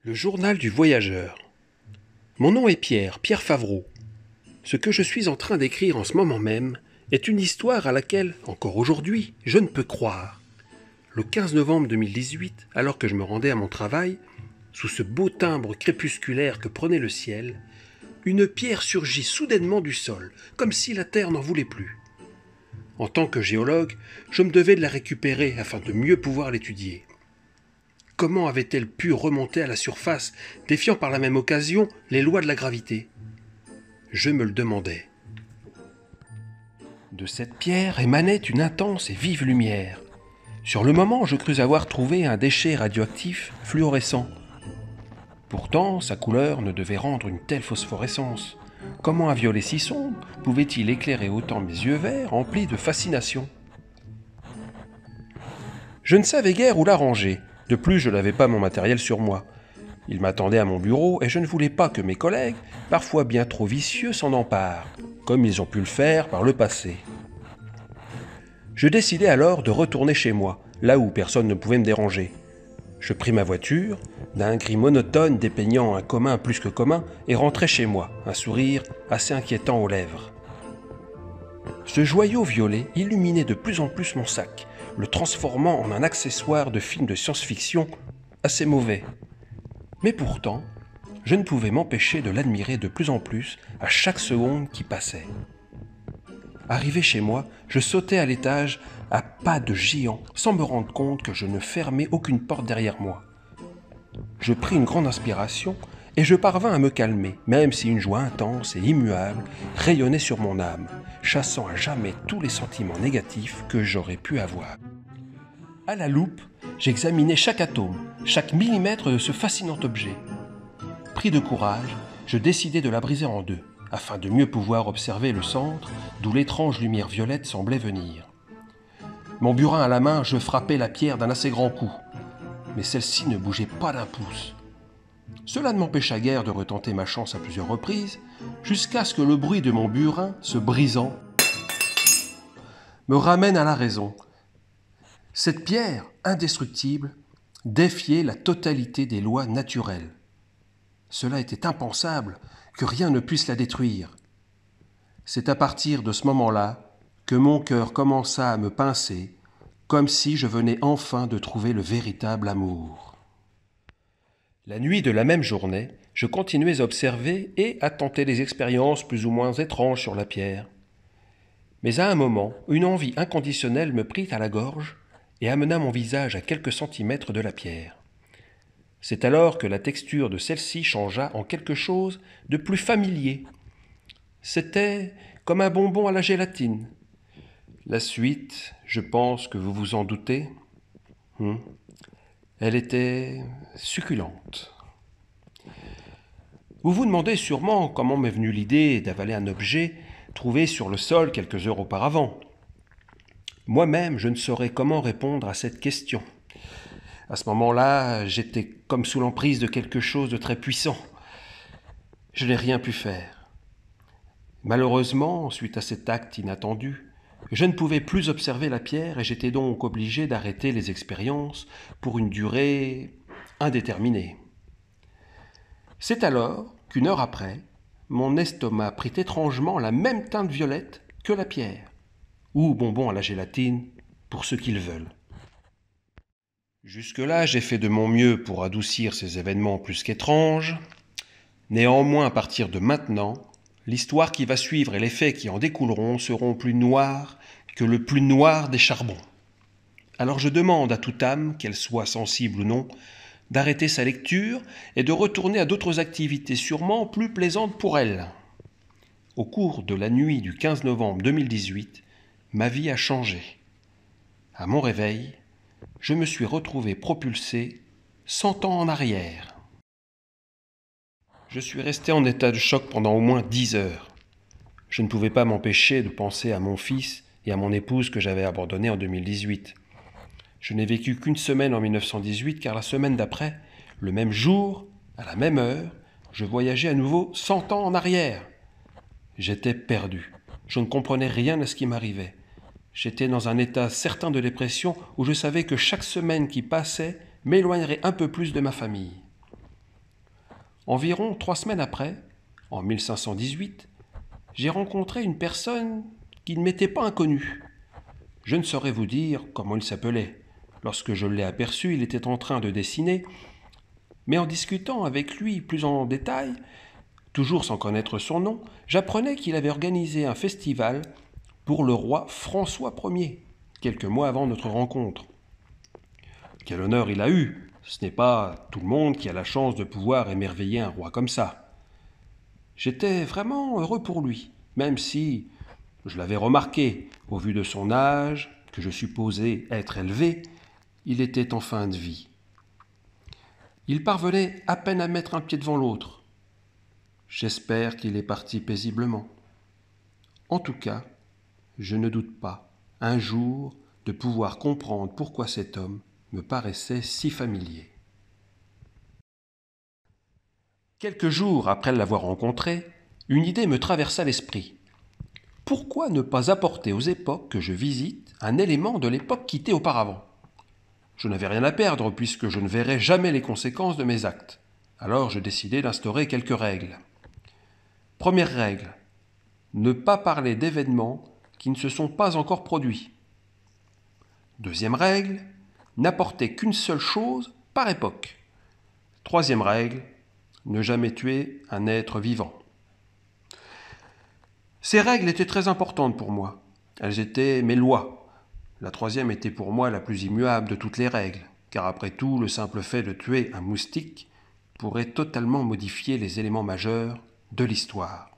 Le journal du voyageur. Mon nom est Pierre Favreau. Ce que je suis en train d'écrire en ce moment même est une histoire à laquelle, encore aujourd'hui, je ne peux croire. Le 15 novembre 2018, alors que je me rendais à mon travail, sous ce beau timbre crépusculaire que prenait le ciel, une pierre surgit soudainement du sol, comme si la terre n'en voulait plus. En tant que géologue, je me devais de la récupérer afin de mieux pouvoir l'étudier. Comment avait-elle pu remonter à la surface, défiant par la même occasion les lois de la gravité ? Je me le demandais. De cette pierre émanait une intense et vive lumière. Sur le moment, je crus avoir trouvé un déchet radioactif fluorescent. Pourtant, sa couleur ne devait rendre une telle phosphorescence. Comment un violet si sombre pouvait-il éclairer autant mes yeux verts remplis de fascination ? Je ne savais guère où la ranger. De plus, je n'avais pas mon matériel sur moi. Il m'attendait à mon bureau et je ne voulais pas que mes collègues, parfois bien trop vicieux, s'en emparent, comme ils ont pu le faire par le passé. Je décidai alors de retourner chez moi, là où personne ne pouvait me déranger. Je pris ma voiture, d'un gris monotone dépeignant un commun plus que commun, et rentrai chez moi, un sourire assez inquiétant aux lèvres. Ce joyau violet illuminait de plus en plus mon sac, le transformant en un accessoire de film de science-fiction assez mauvais. Mais pourtant, je ne pouvais m'empêcher de l'admirer de plus en plus à chaque seconde qui passait. Arrivé chez moi, je sautai à l'étage à pas de géant, sans me rendre compte que je ne fermais aucune porte derrière moi. Je pris une grande inspiration et je parvins à me calmer, même si une joie intense et immuable rayonnait sur mon âme, chassant à jamais tous les sentiments négatifs que j'aurais pu avoir. À la loupe, j'examinais chaque atome, chaque millimètre de ce fascinant objet. Pris de courage, je décidai de la briser en deux, afin de mieux pouvoir observer le centre d'où l'étrange lumière violette semblait venir. Mon burin à la main, je frappai la pierre d'un assez grand coup, mais celle-ci ne bougeait pas d'un pouce. Cela ne m'empêcha guère de retenter ma chance à plusieurs reprises, jusqu'à ce que le bruit de mon burin, se brisant, me ramène à la raison. Cette pierre, indestructible, défiait la totalité des lois naturelles. Cela était impensable que rien ne puisse la détruire. C'est à partir de ce moment-là que mon cœur commença à me pincer, comme si je venais enfin de trouver le véritable amour. La nuit de la même journée, je continuais à observer et à tenter des expériences plus ou moins étranges sur la pierre. Mais à un moment, une envie inconditionnelle me prit à la gorge et amena mon visage à quelques centimètres de la pierre. C'est alors que la texture de celle-ci changea en quelque chose de plus familier. C'était comme un bonbon à la gélatine. La suite, je pense que vous vous en doutez. Elle était succulente. Vous vous demandez sûrement comment m'est venue l'idée d'avaler un objet trouvé sur le sol quelques heures auparavant. Moi-même, je ne saurais comment répondre à cette question. À ce moment-là, j'étais comme sous l'emprise de quelque chose de très puissant. Je n'ai rien pu faire. Malheureusement, suite à cet acte inattendu, je ne pouvais plus observer la pierre et j'étais donc obligé d'arrêter les expériences pour une durée indéterminée. C'est alors qu'une heure après, mon estomac prit étrangement la même teinte violette que la pierre, ou bonbon à la gélatine, pour ceux qui le veulent. Jusque-là, j'ai fait de mon mieux pour adoucir ces événements plus qu'étranges. Néanmoins, à partir de maintenant, l'histoire qui va suivre et les faits qui en découleront seront plus noirs que le plus noir des charbons. Alors je demande à toute âme, qu'elle soit sensible ou non, d'arrêter sa lecture et de retourner à d'autres activités sûrement plus plaisantes pour elle. Au cours de la nuit du 15 novembre 2018, ma vie a changé. À mon réveil, je me suis retrouvé propulsé 100 ans en arrière. Je suis resté en état de choc pendant au moins 10 heures. Je ne pouvais pas m'empêcher de penser à mon fils et à mon épouse que j'avais abandonnés en 2018. Je n'ai vécu qu'une semaine en 1918 car la semaine d'après, le même jour, à la même heure, je voyageais à nouveau 100 ans en arrière. J'étais perdu. Je ne comprenais rien à ce qui m'arrivait. J'étais dans un état certain de dépression où je savais que chaque semaine qui passait m'éloignerait un peu plus de ma famille. Environ 3 semaines après, en 1518, j'ai rencontré une personne qui ne m'était pas inconnue. Je ne saurais vous dire comment il s'appelait. Lorsque je l'ai aperçu, il était en train de dessiner, mais en discutant avec lui plus en détail, toujours sans connaître son nom, j'apprenais qu'il avait organisé un festival pour le roi François Ier, quelques mois avant notre rencontre. Quel honneur il a eu! Ce n'est pas tout le monde qui a la chance de pouvoir émerveiller un roi comme ça. J'étais vraiment heureux pour lui, même si, je l'avais remarqué, au vu de son âge, que je supposais être élevé, il était en fin de vie. Il parvenait à peine à mettre un pied devant l'autre. J'espère qu'il est parti paisiblement. En tout cas, je ne doute pas, un jour, de pouvoir comprendre pourquoi cet homme me paraissait si familier. Quelques jours après l'avoir rencontré, une idée me traversa l'esprit. Pourquoi ne pas apporter aux époques que je visite un élément de l'époque quittée auparavant ? Je n'avais rien à perdre puisque je ne verrais jamais les conséquences de mes actes. Alors je décidai d'instaurer quelques règles. Première règle, ne pas parler d'événements qui ne se sont pas encore produits. Deuxième règle, n'apporter qu'une seule chose par époque. Troisième règle, ne jamais tuer un être vivant. Ces règles étaient très importantes pour moi. Elles étaient mes lois. La troisième était pour moi la plus immuable de toutes les règles, car après tout, le simple fait de tuer un moustique pourrait totalement modifier les éléments majeurs de l'histoire.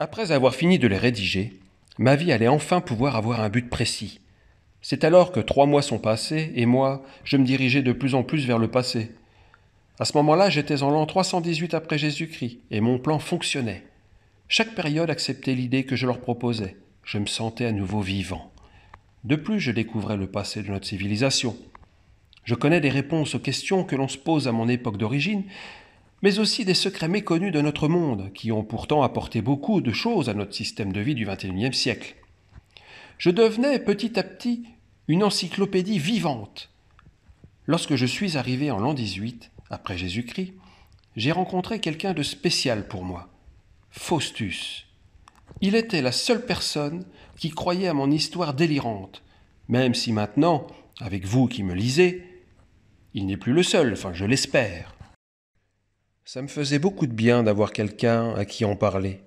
Après avoir fini de les rédiger, ma vie allait enfin pouvoir avoir un but précis. C'est alors que 3 mois sont passés et moi, je me dirigeais de plus en plus vers le passé. À ce moment-là, j'étais en l'an 318 après Jésus-Christ et mon plan fonctionnait. Chaque période acceptait l'idée que je leur proposais. Je me sentais à nouveau vivant. De plus, je découvrais le passé de notre civilisation. Je connais des réponses aux questions que l'on se pose à mon époque d'origine, mais aussi des secrets méconnus de notre monde, qui ont pourtant apporté beaucoup de choses à notre système de vie du XXIe siècle. Je devenais petit à petit une encyclopédie vivante. Lorsque je suis arrivé en l'an 18, après Jésus-Christ, j'ai rencontré quelqu'un de spécial pour moi, Faustus. Il était la seule personne qui croyait à mon histoire délirante, même si maintenant, avec vous qui me lisez, il n'est plus le seul, enfin je l'espère. Ça me faisait beaucoup de bien d'avoir quelqu'un à qui en parler.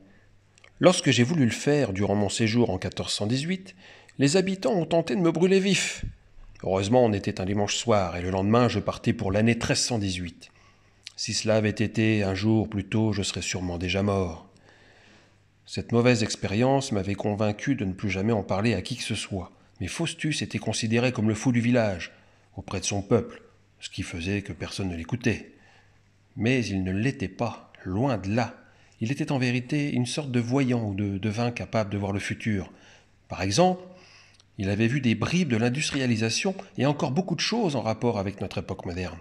Lorsque j'ai voulu le faire durant mon séjour en 1418, les habitants ont tenté de me brûler vif. Heureusement, on était un dimanche soir et le lendemain, je partais pour l'année 1318. Si cela avait été un jour plus tôt, je serais sûrement déjà mort. Cette mauvaise expérience m'avait convaincu de ne plus jamais en parler à qui que ce soit. Mais Faustus était considéré comme le fou du village, auprès de son peuple, ce qui faisait que personne ne l'écoutait. Mais il ne l'était pas, loin de là. Il était en vérité une sorte de voyant ou de devin capable de voir le futur. Par exemple, il avait vu des bribes de l'industrialisation et encore beaucoup de choses en rapport avec notre époque moderne.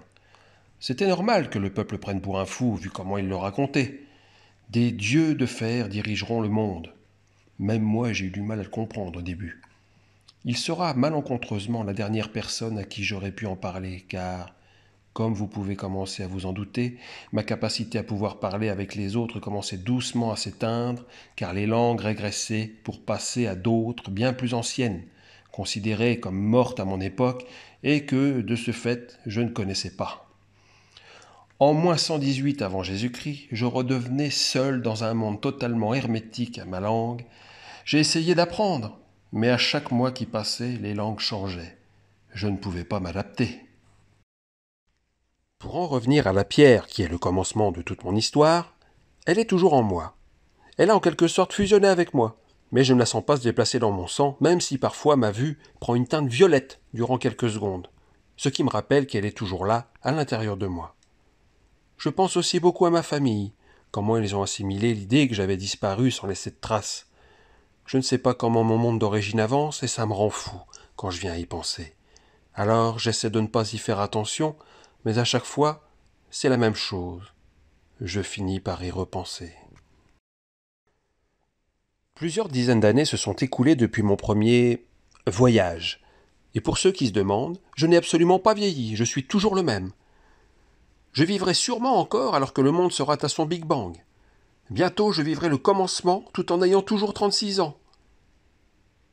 C'était normal que le peuple prenne pour un fou, vu comment il le racontait. Des dieux de fer dirigeront le monde. Même moi, j'ai eu du mal à le comprendre au début. Il sera malencontreusement la dernière personne à qui j'aurais pu en parler, car, comme vous pouvez commencer à vous en douter, ma capacité à pouvoir parler avec les autres commençait doucement à s'éteindre, car les langues régressaient pour passer à d'autres bien plus anciennes, considérées comme mortes à mon époque, et que, de ce fait, je ne connaissais pas. En moins 118 avant Jésus-Christ, je redevenais seul dans un monde totalement hermétique à ma langue. J'ai essayé d'apprendre, mais à chaque mois qui passait, les langues changeaient. Je ne pouvais pas m'adapter. Pour en revenir à la pierre qui est le commencement de toute mon histoire, elle est toujours en moi. Elle a en quelque sorte fusionné avec moi, mais je ne la sens pas se déplacer dans mon sang, même si parfois ma vue prend une teinte violette durant quelques secondes, ce qui me rappelle qu'elle est toujours là, à l'intérieur de moi. Je pense aussi beaucoup à ma famille, comment ils ont assimilé l'idée que j'avais disparu sans laisser de traces. Je ne sais pas comment mon monde d'origine avance et ça me rend fou quand je viens à y penser. Alors j'essaie de ne pas y faire attention, mais à chaque fois, c'est la même chose. Je finis par y repenser. Plusieurs dizaines d'années se sont écoulées depuis mon premier voyage. Et pour ceux qui se demandent, je n'ai absolument pas vieilli, je suis toujours le même. Je vivrai sûrement encore alors que le monde sera à son Big Bang. Bientôt je vivrai le commencement tout en ayant toujours 36 ans.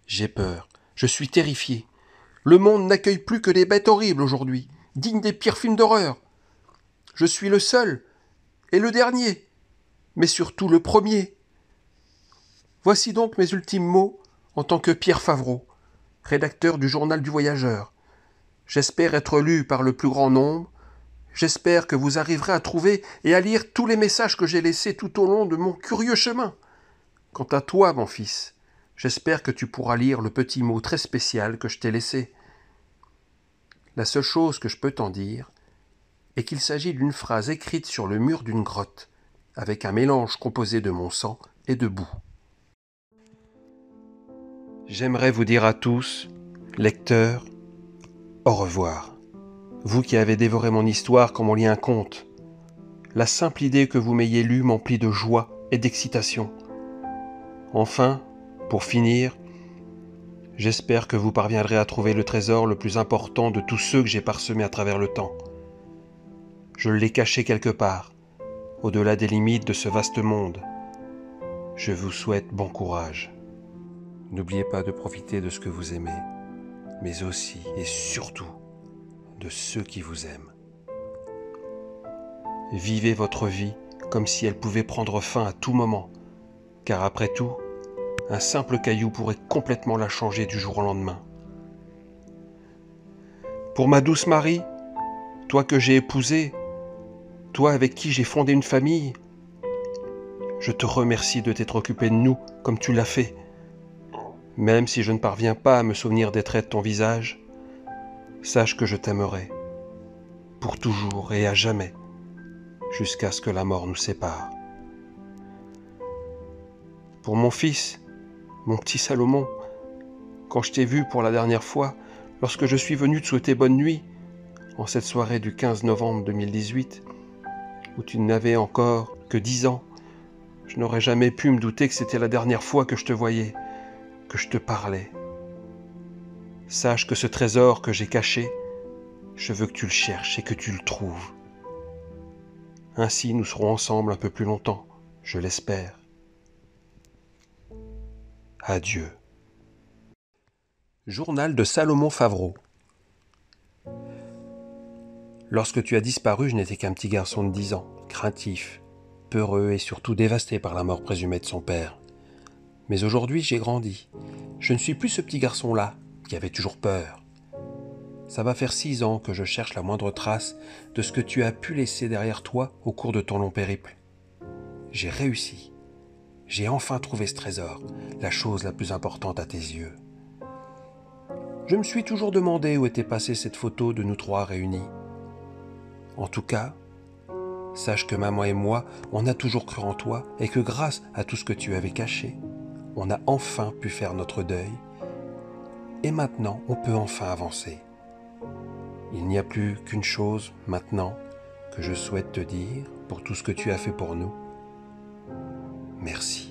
J'ai peur, je suis terrifié. Le monde n'accueille plus que des bêtes horribles aujourd'hui, dignes des pires films d'horreur. Je suis le seul, et le dernier, mais surtout le premier. Voici donc mes ultimes mots en tant que Pierre Favreau, rédacteur du Journal du Voyageur. J'espère être lu par le plus grand nombre. J'espère que vous arriverez à trouver et à lire tous les messages que j'ai laissés tout au long de mon curieux chemin. Quant à toi, mon fils, j'espère que tu pourras lire le petit mot très spécial que je t'ai laissé. La seule chose que je peux t'en dire est qu'il s'agit d'une phrase écrite sur le mur d'une grotte, avec un mélange composé de mon sang et de boue. J'aimerais vous dire à tous, lecteurs, au revoir. Vous qui avez dévoré mon histoire comme on lit un conte. La simple idée que vous m'ayez lu m'emplit de joie et d'excitation. Enfin, pour finir, j'espère que vous parviendrez à trouver le trésor le plus important de tous ceux que j'ai parsemés à travers le temps. Je l'ai caché quelque part, au-delà des limites de ce vaste monde. Je vous souhaite bon courage. N'oubliez pas de profiter de ce que vous aimez, mais aussi et surtout de ceux qui vous aiment. Vivez votre vie comme si elle pouvait prendre fin à tout moment, car après tout, un simple caillou pourrait complètement la changer du jour au lendemain. Pour ma douce Marie, toi que j'ai épousée, toi avec qui j'ai fondé une famille, je te remercie de t'être occupé de nous comme tu l'as fait. Même si je ne parviens pas à me souvenir des traits de ton visage, sache que je t'aimerai, pour toujours et à jamais, jusqu'à ce que la mort nous sépare. Pour mon fils, mon petit Salomon, quand je t'ai vu pour la dernière fois, lorsque je suis venu te souhaiter bonne nuit, en cette soirée du 15 novembre 2018, où tu n'avais encore que 10 ans, je n'aurais jamais pu me douter que c'était la dernière fois que je te voyais, que je te parlais. Sache que ce trésor que j'ai caché, je veux que tu le cherches et que tu le trouves. Ainsi nous serons ensemble un peu plus longtemps, je l'espère. Adieu. Journal de Salomon Favreau. Lorsque tu as disparu, je n'étais qu'un petit garçon de 10 ans, craintif, peureux et surtout dévasté par la mort présumée de son père. Mais aujourd'hui, j'ai grandi. Je ne suis plus ce petit garçon-là, qui avait toujours peur. Ça va faire 6 ans que je cherche la moindre trace de ce que tu as pu laisser derrière toi au cours de ton long périple. J'ai réussi. J'ai enfin trouvé ce trésor, la chose la plus importante à tes yeux. Je me suis toujours demandé où était passée cette photo de nous trois réunis. En tout cas, sache que maman et moi, on a toujours cru en toi et que grâce à tout ce que tu avais caché, on a enfin pu faire notre deuil et maintenant on peut enfin avancer. Il n'y a plus qu'une chose maintenant que je souhaite te dire pour tout ce que tu as fait pour nous. Merci.